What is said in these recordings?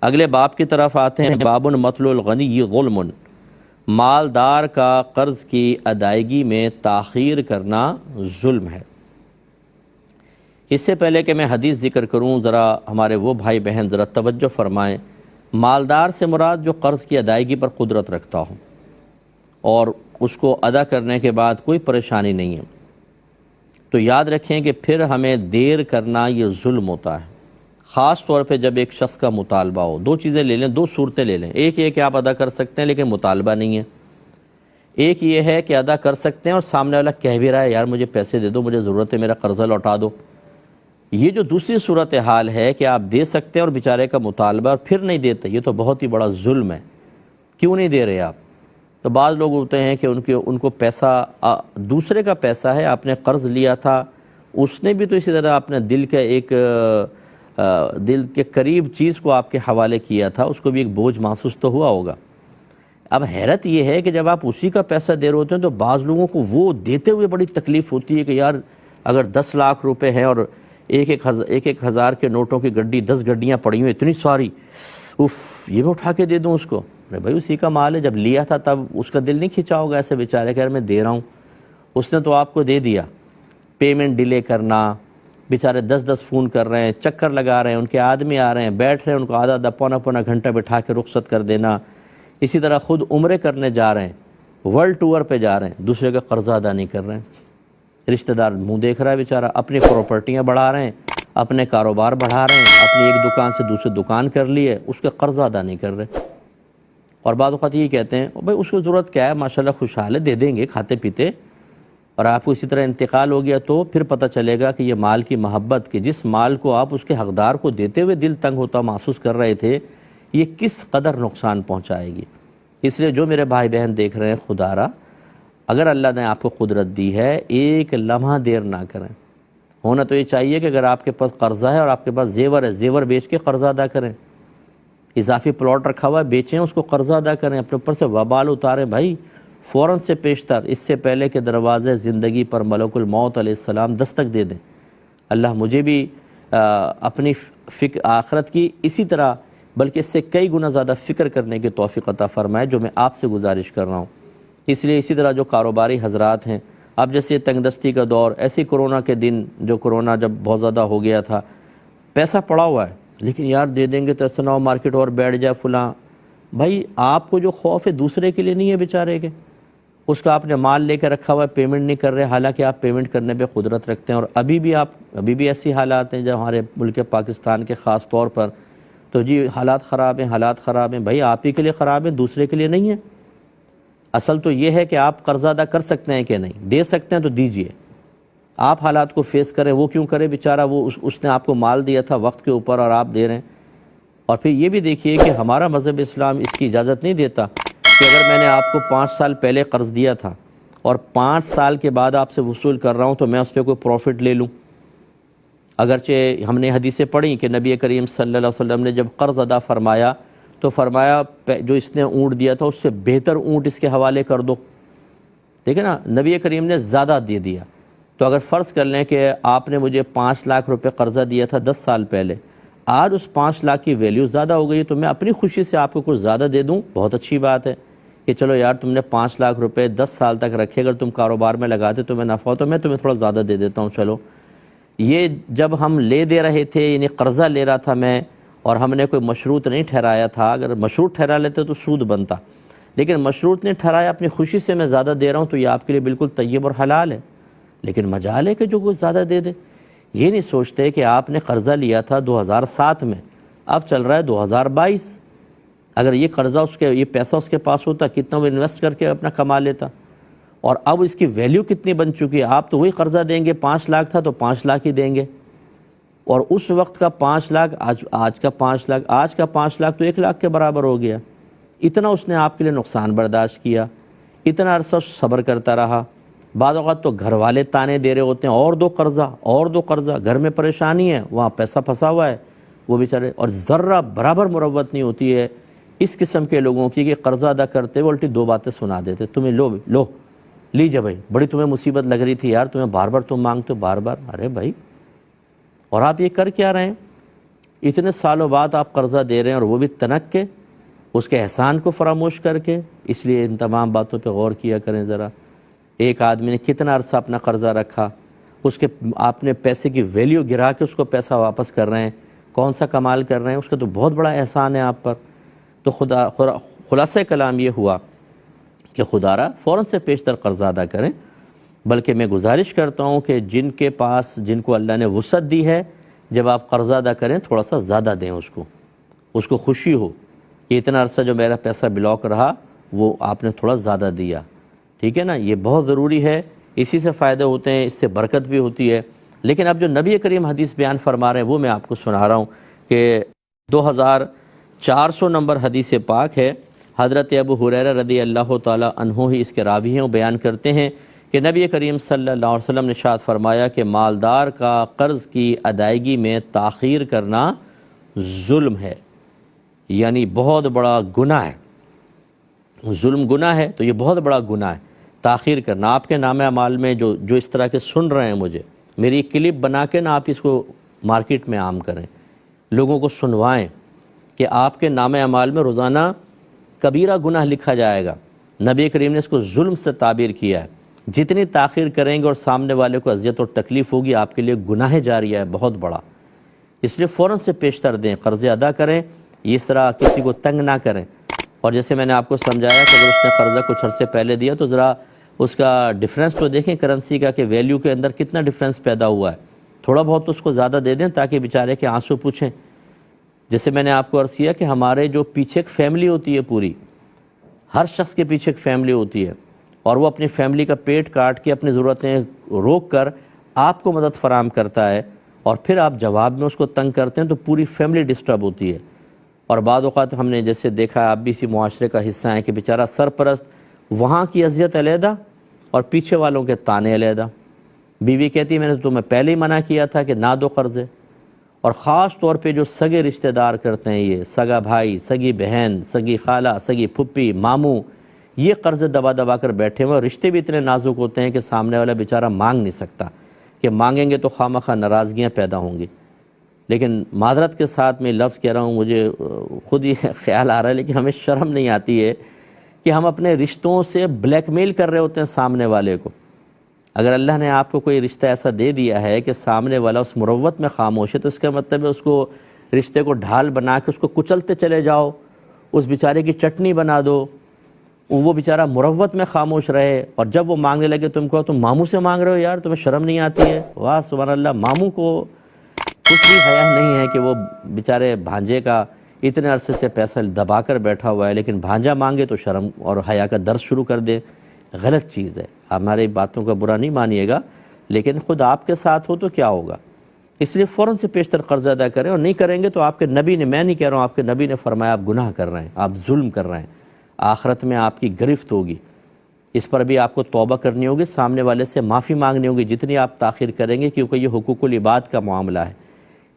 اگلے باب کی طرف آتے ہیں، باب مطل الغنی غلم، مالدار کا قرض کی ادائیگی میں تاخیر کرنا ظلم ہے۔ اس سے پہلے کہ میں حدیث ذکر کروں، ذرا ہمارے وہ بھائی بہن ذرا توجہ فرمائیں۔ مالدار سے مراد جو قرض کی ادائیگی پر قدرت رکھتا ہو اور اس کو ادا کرنے کے بعد کوئی پریشانی نہیں ہے، تو یاد رکھیں کہ پھر ہمیں دیر کرنا یہ ظلم ہوتا ہے، خاص طور پہ جب ایک شخص کا مطالبہ ہو۔ دو چیزیں لے لیں، دو صورتیں لے لیں، ایک یہ کہ آپ ادا کر سکتے ہیں لیکن مطالبہ نہیں ہے، ایک یہ ہے کہ ادا کر سکتے ہیں اور سامنے والا کہہ بھی رہا ہے یار مجھے پیسے دے دو، مجھے ضرورت ہے، میرا قرضہ لوٹا دو۔ یہ جو دوسری صورتحال ہے کہ آپ دے سکتے ہیں اور بیچارے کا مطالبہ اور پھر نہیں دیتے، یہ تو بہت ہی بڑا ظلم ہے۔ کیوں نہیں دے رہے آپ؟ تو بعض لوگ ہوتے ہیں کہ ان کو پیسہ دوسرے کا پیسہ ہے، آپ نے قرض لیا تھا، اس نے بھی تو اسی طرح اپنے دل کا ایک دل کے قریب چیز کو آپ کے حوالے کیا تھا، اس کو بھی ایک بوجھ محسوس تو ہوا ہوگا۔ اب حیرت یہ ہے کہ جب آپ اسی کا پیسہ دے رہے ہوتے ہیں تو بعض لوگوں کو وہ دیتے ہوئے بڑی تکلیف ہوتی ہے کہ یار اگر 10 لاکھ روپے ہیں اور ایک ہزار کے نوٹوں کی گڈی 10 گڈیاں پڑی ہوئی اتنی ساری، یہ میں اٹھا کے دے دوں اس کو؟ ارے بھائی اسی کا مال ہے، جب لیا تھا تب اس کا دل نہیں کھینچا ہوگا ایسے بیچارے کہ یار میں دے رہا ہوں، اس نے تو آپ کو دے دیا۔ پیمنٹ ڈیلے کرنا، بیچارے 10 فون کر رہے ہیں، چکر لگا رہے ہیں، ان کے آدمی آ رہے ہیں، بیٹھ رہے ہیں، ان کو آدھا پونا گھنٹہ بٹھا کے رخصت کر دینا۔ اسی طرح خود عمرے کرنے جا رہے ہیں، ورلڈ ٹور پہ جا رہے ہیں، دوسرے کا قرضہ ادا نہیں کر رہے ہیں، رشتہ دار منہ دیکھ رہا ہے بیچارہ، اپنی پراپرٹیاں بڑھا رہے ہیں، اپنے کاروبار بڑھا رہے ہیں، اپنی ایک دکان سے دوسری دکان کر لی ہے، اس کا قرضہ ادا نہیں کر رہے، اور بعض اوقات یہ کہتے ہیں بھائی اس کو ضرورت کیا ہے، ماشاءاللہ خوشحال ہے، دے دیں گے کھاتے پیتے، اور آپ کو اسی طرح انتقال ہو گیا تو پھر پتہ چلے گا کہ یہ مال کی محبت، کہ جس مال کو آپ اس کے حقدار کو دیتے ہوئے دل تنگ ہوتا محسوس کر رہے تھے، یہ کس قدر نقصان پہنچائے گی۔ اس لیے جو میرے بھائی بہن دیکھ رہے ہیں، خدا را اگر اللہ نے آپ کو قدرت دی ہے، ایک لمحہ دیر نہ کریں۔ ہونا تو یہ چاہیے کہ اگر آپ کے پاس قرضہ ہے اور آپ کے پاس زیور ہے، زیور بیچ کے قرضہ ادا کریں، اضافی پلاٹ رکھا ہوا ہے بیچیں، اس کو قرضہ ادا کریں، اپنے اوپر سے وبال اتاریں بھائی، فوراً سے پیشتر، اس سے پہلے کہ دروازے زندگی پر ملک الموت علیہ السلام دستک دے دیں۔ اللہ مجھے بھی اپنی آخرت کی اسی طرح بلکہ اس سے کئی گنا زیادہ فکر کرنے کی توفیق عطا فرمائے، جو میں آپ سے گزارش کر رہا ہوں۔ اس لیے اسی طرح جو کاروباری حضرات ہیں، اب جیسے یہ تنگ دستی کا دور، ایسی کورونا کے دن، جو کورونا جب بہت زیادہ ہو گیا تھا، پیسہ پڑا ہوا ہے لیکن یار دے دیں گے تو ایسا نہ ہو مارکیٹ اور بیٹھ جائے فلاں۔ بھائی آپ کو جو خوف ہے دوسرے کے لیے نہیں ہے بیچارے کے، اس کا آپ نے مال لے کے رکھا ہوا ہے، پیمنٹ نہیں کر رہے، حالانکہ آپ پیمنٹ کرنے پہ قدرت رکھتے ہیں، اور ابھی بھی ایسی حالات ہیں جب ہمارے ملک پاکستان کے خاص طور پر، تو جی حالات خراب ہیں، بھائی آپ ہی کے لیے خراب ہیں، دوسرے کے لیے نہیں ہے۔ اصل تو یہ ہے کہ آپ قرضہ ادا کر سکتے ہیں کہ نہیں، دے سکتے ہیں تو دیجئے، آپ حالات کو فیس کریں، وہ کیوں کرے بیچارہ، وہ اس نے آپ کو مال دیا تھا وقت کے اوپر اور آپ دے رہے ہیں۔ اور پھر یہ بھی دیکھیے کہ ہمارا مذہب اسلام اس کی اجازت نہیں دیتا کہ اگر میں نے آپ کو 5 سال پہلے قرض دیا تھا اور 5 سال کے بعد آپ سے وصول کر رہا ہوں تو میں اس پہ کوئی پروفٹ لے لوں۔ اگرچہ ہم نے حدیثیں پڑھی کہ نبی کریم صلی اللہ علیہ وسلم نے جب قرض ادا فرمایا تو فرمایا جو اس نے اونٹ دیا تھا اس سے بہتر اونٹ اس کے حوالے کر دو۔ دیکھیں نا، نبی کریم نے زیادہ دے دیا۔ تو اگر فرض کر لیں کہ آپ نے مجھے 5 لاکھ روپے قرضہ دیا تھا 10 سال پہلے، آج اس 5 لاکھ کی ویلیو زیادہ ہو گئی، تو میں اپنی خوشی سے آپ کو کچھ زیادہ دے دوں، بہت اچھی بات ہے کہ چلو یار تم نے 5 لاکھ روپے 10 سال تک رکھے، اگر تم کاروبار میں لگاتے تو میں نفع ہو تو میں تمہیں تھوڑا زیادہ دے دیتا ہوں۔ چلو یہ جب ہم لے دے رہے تھے، یعنی قرضہ لے رہا تھا میں، اور ہم نے کوئی مشروط نہیں ٹھہرایا تھا، اگر مشروط ٹھہرا لیتے تو سود بنتا، لیکن مشروط نہیں ٹھہرایا، اپنی خوشی سے میں زیادہ دے رہا ہوں، تو یہ آپ کے لیے بالکل طیب اور حلال ہے۔ لیکن مجال ہے کہ جو کچھ زیادہ دے دے، یہ نہیں سوچتے کہ آپ نے قرضہ لیا تھا 2007 میں، اب چل رہا ہے 2022، اگر یہ قرضہ یہ پیسہ اس کے پاس ہوتا کتنا وہ انویسٹ کر کے اپنا کما لیتا، اور اب اس کی ویلیو کتنی بن چکی ہے۔ آپ تو وہی قرضہ دیں گے، 5 لاکھ تھا تو 5 لاکھ ہی دیں گے، اور اس وقت کا 5 لاکھ آج کا 5 لاکھ تو 1 لاکھ کے برابر ہو گیا۔ اتنا اس نے آپ کے لیے نقصان برداشت کیا، اتنا عرصہ صبر کرتا رہا۔ بعض اوقات تو گھر والے تانے دے رہے ہوتے ہیں، اور دو قرضہ، گھر میں پریشانی ہے، وہاں پیسہ پھنسا ہوا ہے، وہ بیچارے، اور ذرہ برابر مروت نہیں ہوتی ہے اس قسم کے لوگوں کی کہ قرضہ ادا کرتے ہوئے الٹی 2 باتیں سنا دیتے، تمہیں لو لیجئے بھائی، بڑی تمہیں مصیبت لگ رہی تھی یار، تمہیں بار بار تم مانگتے ہو بار بار، ارے بھائی، اور آپ یہ کر کیا رہے ہیں؟ اتنے سالوں بعد آپ قرضہ دے رہے ہیں، اور وہ بھی تنک کے، اس کے احسان کو فراموش کر کے۔ اس لیے ان تمام باتوں پہ غور کیا کریں ذرا۔ ایک آدمی نے کتنا عرصہ اپنا قرضہ رکھا، اس کے آپ نے پیسے کی ویلیو گرا کے اس کو پیسہ واپس کر رہے ہیں، کون سا کمال کر رہے ہیں، اس کا تو بہت بڑا احسان ہے آپ پر۔ تو خلاصہ کلام یہ ہوا کہ خدا را فوراً سے پیشتر قرضہ ادا کریں، بلکہ میں گزارش کرتا ہوں کہ جن کے پاس، جن کو اللہ نے وسعت دی ہے، جب آپ قرضہ ادا کریں تھوڑا سا زیادہ دیں، اس کو خوشی ہو کہ اتنا عرصہ جو میرا پیسہ بلاک رہا وہ آپ نے تھوڑا زیادہ دیا، ٹھیک ہے نا، یہ بہت ضروری ہے، اسی سے فائدے ہوتے ہیں، اس سے برکت بھی ہوتی ہے۔ لیکن اب جو نبی کریم حدیث بیان فرما رہے ہیں وہ میں آپ کو سنا رہا ہوں کہ 2400 نمبر حدیث پاک ہے۔ حضرت ابو ہریرہ رضی اللہ تعالی عنہ ہی اس کے راوی ہیں، وہ بیان کرتے ہیں کہ نبی کریم صلی اللہ علیہ وسلم نے ارشاد فرمایا کہ مالدار کا قرض کی ادائیگی میں تاخیر کرنا ظلم ہے، یعنی بہت بڑا گناہ ہے۔ ظلم گناہ ہے تو یہ بہت بڑا گناہ ہے تاخیر کرنا۔ آپ کے نامہ اعمال میں جو اس طرح کے سن رہے ہیں مجھے، میری کلپ بنا کے نا آپ اس کو مارکیٹ میں عام کریں، لوگوں کو سنوائیں کہ آپ کے نامہ اعمال میں روزانہ کبیرہ گناہ لکھا جائے گا۔ نبی کریم نے اس کو ظلم سے تعبیر کیا ہے۔ جتنی تاخیر کریں گے اور سامنے والے کو اذیت اور تکلیف ہوگی، آپ کے لیے گناہ جاریہ ہے بہت بڑا۔ اس لیے فوراً سے پیشتر دیں، قرضے ادا کریں، اس طرح کسی کو تنگ نہ کریں۔ اور جیسے میں نے آپ کو سمجھایا کہ اگر اس نے قرضہ کچھ عرصے پہلے دیا تو ذرا اس کا ڈیفرنس تو دیکھیں کرنسی کا، کہ ویلیو کے اندر کتنا ڈیفرنس پیدا ہوا ہے۔ تھوڑا بہت تو اس کو زیادہ دے دیں تاکہ بیچارے کے آنسو پوچھیں۔ جیسے میں نے آپ کو عرض کیا کہ ہمارے جو پیچھے ایک فیملی ہوتی ہے پوری، ہر شخص کے پیچھے ایک فیملی ہوتی ہے، اور وہ اپنی فیملی کا پیٹ کاٹ کے اپنی ضرورتیں روک کر آپ کو مدد فراہم کرتا ہے، اور پھر آپ جواب میں اس کو تنگ کرتے ہیں تو پوری فیملی ڈسٹرب ہوتی ہے۔ اور بعض اوقات ہم نے جیسے دیکھا ہے، آپ بھی اسی معاشرے کا حصہ ہیں، کہ بیچارہ سرپرست وہاں کی اذیت علیحدہ اور پیچھے والوں کے تانے علیحدہ۔ بیوی کہتی میں نے تمہیں پہلے ہی منع کیا تھا کہ نہ دو قرضے۔ اور خاص طور پہ جو سگے رشتہ دار کرتے ہیں، یہ سگا بھائی، سگی بہن، سگی خالہ، سگی پھپھی، ماموں، یہ قرض دبا دبا کر بیٹھے ہوئے، اور رشتے بھی اتنے نازک ہوتے ہیں کہ سامنے والا بیچارہ مانگ نہیں سکتا، کہ مانگیں گے تو خواہ ناراضگیاں پیدا ہوں گی۔ لیکن معذرت کے ساتھ میں لفظ کہہ رہا ہوں، مجھے خود ہی خیال آ رہا ہے، لیکن ہمیں شرم نہیں آتی ہے کہ ہم اپنے رشتوں سے بلیک میل کر رہے ہوتے ہیں سامنے والے کو۔ اگر اللہ نے آپ کو کوئی رشتہ ایسا دے دیا ہے کہ سامنے والا اس مروت میں خاموش ہے، تو اس کا مطلب ہے اس کو رشتے کو ڈھال بنا کے اس کو کچلتے چلے جاؤ، اس بیچارے کی چٹنی بنا دو، وہ بیچارہ مروت میں خاموش رہے، اور جب وہ مانگنے لگے تم کہو تم ماموں سے مانگ رہے ہو، یار تمہیں شرم نہیں آتی ہے؟ واہ سبحان اللہ، ماموں کو کچھ بھی حیا نہیں ہے کہ وہ بیچارے بھانجے کا اتنے عرصے سے پیسہ دبا کر بیٹھا ہوا ہے، لیکن بھانجا مانگے تو شرم اور حیا کا درس شروع کر دے۔ غلط چیز ہے، ہماری باتوں کا برا نہیں مانیے گا، لیکن خود آپ کے ساتھ ہو تو کیا ہوگا؟ اس لیے فوراً سے پیشتر قرض ادا کریں، اور نہیں کریں گے تو آپ کے نبی نے، میں نہیں کہہ رہا ہوں، آپ کے نبی نے فرمایا آپ گناہ کر رہے ہیں، آپ ظلم کر رہے ہیں، آخرت میں آپ کی گرفت ہوگی۔ اس پر بھی آپ کو توبہ کرنی ہوگی، سامنے والے سے معافی مانگنی ہوگی جتنی آپ تاخیر کریں گے، کیونکہ یہ حقوق العباد کا معاملہ ہے۔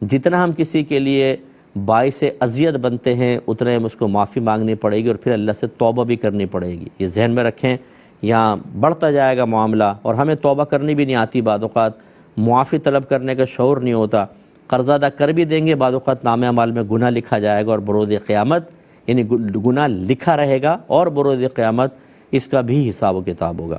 جتنا ہم کسی کے لیے باعث اذیت بنتے ہیں اتنے ہم اس کو معافی مانگنی پڑے گی، اور پھر اللہ سے توبہ بھی کرنی پڑے گی۔ یہ ذہن میں رکھیں، یہاں بڑھتا جائے گا معاملہ، اور ہمیں توبہ کرنی بھی نہیں آتی، بعض اوقات معافی طلب کرنے کا شعور نہیں ہوتا، قرضہ ادا کر بھی دیں گے، بعض اوقات نامہ اعمال میں گناہ لکھا جائے گا، اور بروز قیامت یعنی گناہ لکھا رہے گا، اور بروز قیامت اس کا بھی حساب و کتاب ہوگا۔